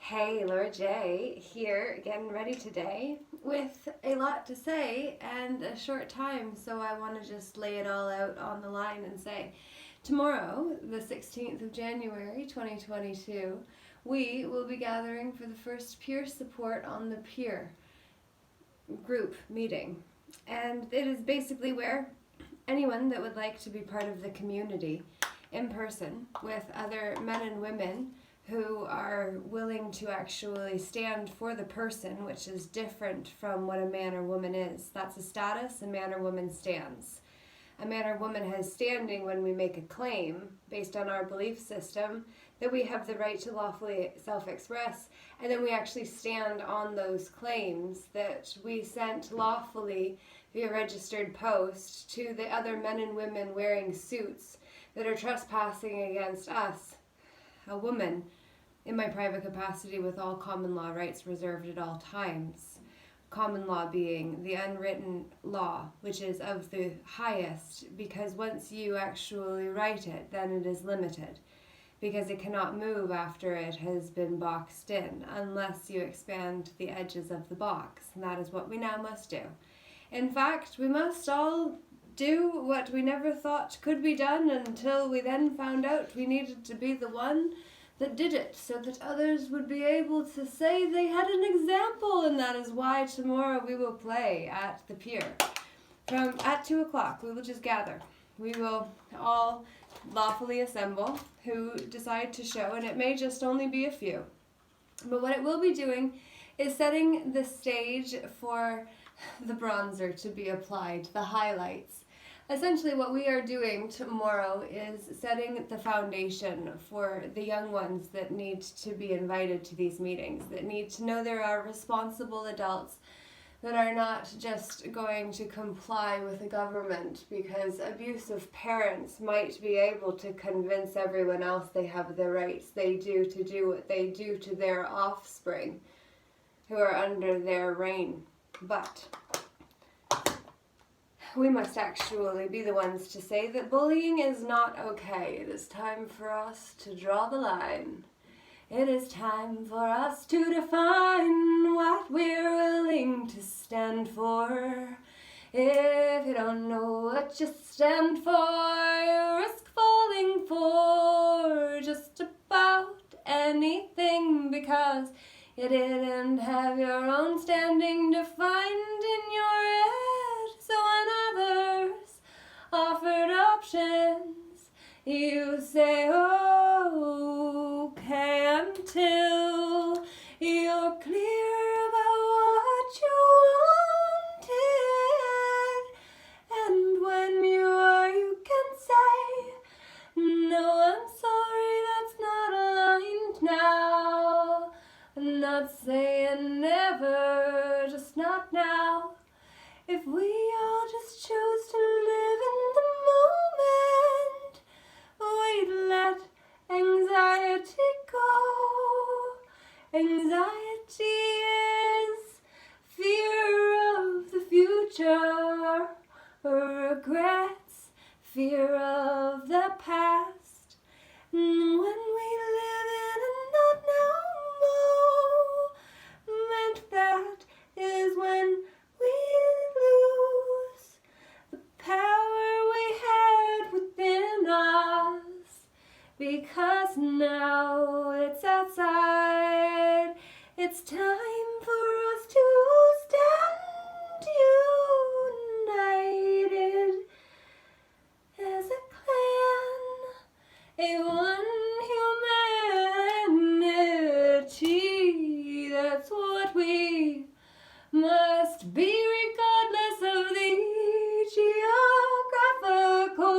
Hey, Laura J. here, getting ready today with a lot to say and a short time, so I want to just lay it all out on the line and say tomorrow, the 16th of January 2022, we will be gathering for the first Peer Support on the Pier group meeting. And it is basically where anyone that would like to be part of the community in person with other men and women who are willing to actually stand for the person, which is different from what a man or woman is. That's a status, a man or woman stands. A man or woman has standing when we make a claim based on our belief system that we have the right to lawfully self-express, and then we actually stand on those claims that we sent lawfully via registered post to the other men and women wearing suits that are trespassing against us, a woman, in my private capacity with all common law rights reserved at all times. Common law being the unwritten law, which is of the highest, because once you actually write it, then it is limited, because it cannot move after it has been boxed in, unless you expand the edges of the box, and that is what we now must do. In fact, we must all do what we never thought could be done until we then found out we needed to be the one that did it, so that others would be able to say they had an example, and that is why tomorrow we will play at the pier. At 2 o'clock, we will just gather. We will all lawfully assemble who decide to show, and it may just only be a few. But what it will be doing is setting the stage for the bronzer to be applied, the highlights. Essentially what we are doing tomorrow is setting the foundation for the young ones that need to be invited to these meetings, that need to know there are responsible adults that are not just going to comply with the government because abusive parents might be able to convince everyone else they have the rights they do to do what they do to their offspring who are under their reign. But we must actually be the ones to say that bullying is not okay. It is time for us to draw the line. It is time for us to define what we're willing to stand for. If you don't know what you stand for, you risk falling for just about anything because you didn't have your own standing defined in your head. So when others offered options, you say, okay, until you're clear about what you wanted. And when you are, you can say, no, I'm sorry, that's not aligned now. I'm not saying never, just not now. If we all just choose to live in the moment, we'd let anxiety go. Anxiety is fear of the future, regrets, fear of the past. And when we live in a not now moment, that is when we lose the power we had within us, because now it's outside. It's time for us to stand united as a clan, a one humanity. That's what we must be, regardless of the geographical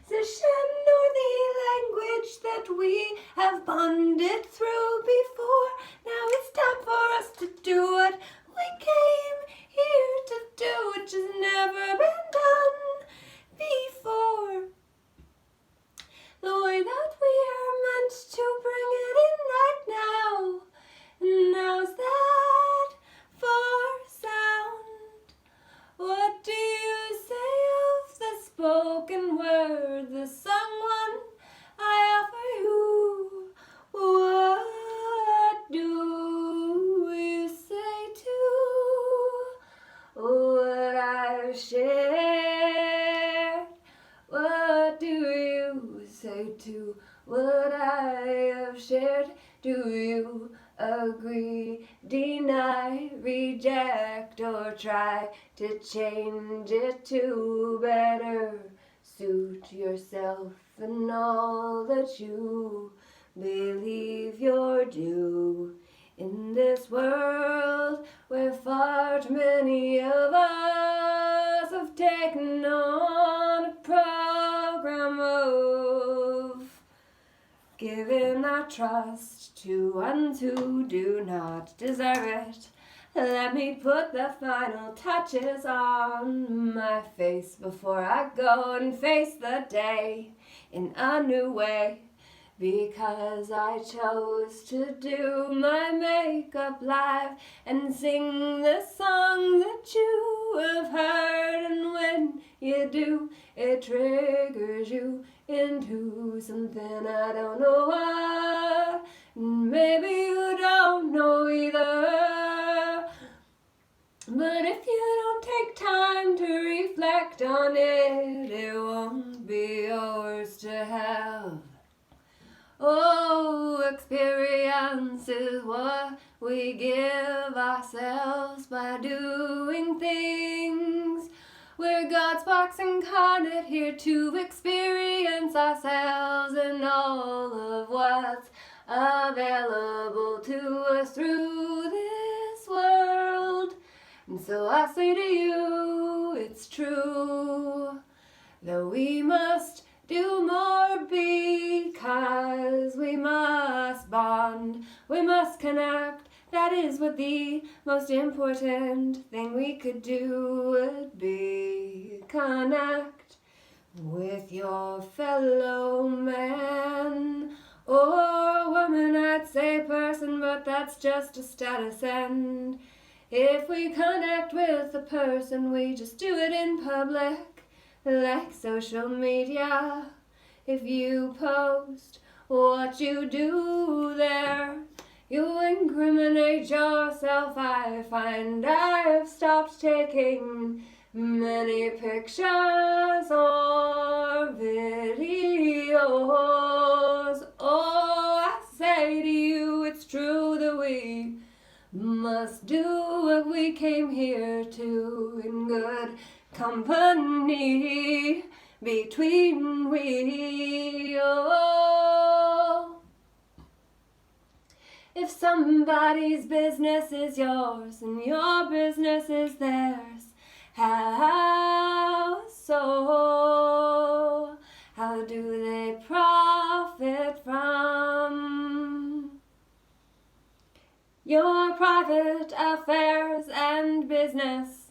position or the language that we have bonded through before. Now it's time for us to do what we came here to do, which has never been done before. The way that we are meant to bring it in right now. Now's that for sound. What do you say of the spoken word, the sung one I offer you? What shared. Do you agree, deny, reject, or try to change it to better suit yourself and all that you believe you're due? In this world where far too many of us have taken on a program of giving our trust to ones who do not deserve it. Let me put the final touches on my face before I go and face the day in a new way. Because I chose to do my makeup live and sing the song that you have heard. And when you do, it triggers you into something I don't know what. Maybe you don't know either. But if you don't take time to reflect on it, it won't be yours to have. Oh, experience is what we give ourselves by doing things. We're God's sparks incarnate here to experience ourselves and all of what's available to us through this world. And so I say to you, it's true that we must do more because we must bond, we must connect. That is what the most important thing we could do would be. Connect with your fellow man or woman, I'd say person, but that's just a status. And if we connect with a person, we just do it in public. Like social media, if you post what you do there, you incriminate yourself. I find I've stopped taking many pictures or videos. Oh, I say to you, it's true that we must do what we came here to in good company between we. Oh, if somebody's business is yours and your business is theirs, how so? How do they profit from your private affairs and business?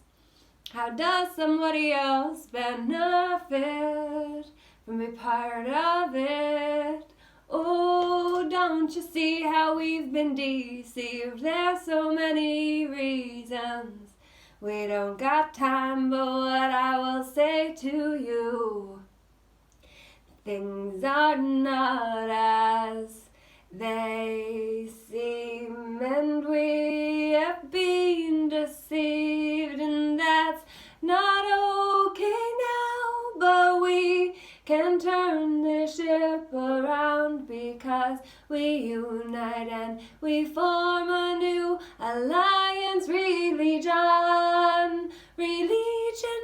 How does somebody else benefit from a part of it? Oh, don't you see how we've been deceived? There's so many reasons. We don't got time, but what I will say to you, things are not as they seem, and we have been deceived, and that's not okay now, but we can turn this ship around because we unite and we form a new alliance, religion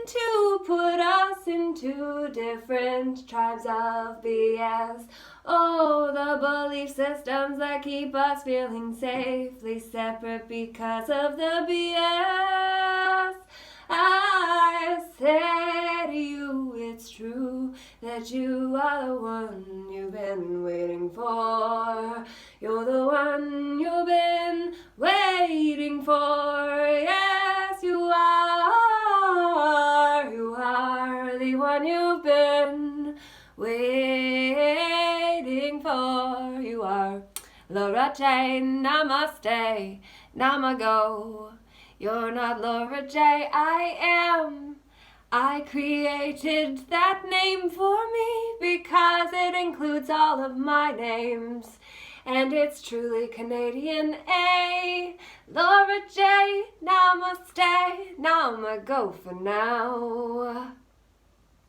to put us into different tribes of BS. Oh, the belief systems that keep us feeling safely separate because of the BS. I say to you, it's true that you are the one you've been waiting for. You're the one you've been waiting for. Yes, you are. You are the one you've been waiting for. You are Laura Jane. Namaste, Namago. You're not Laura J, I am. I created that name for me because it includes all of my names. And it's truly Canadian A. Laura J, namaste. Now I'ma go for now.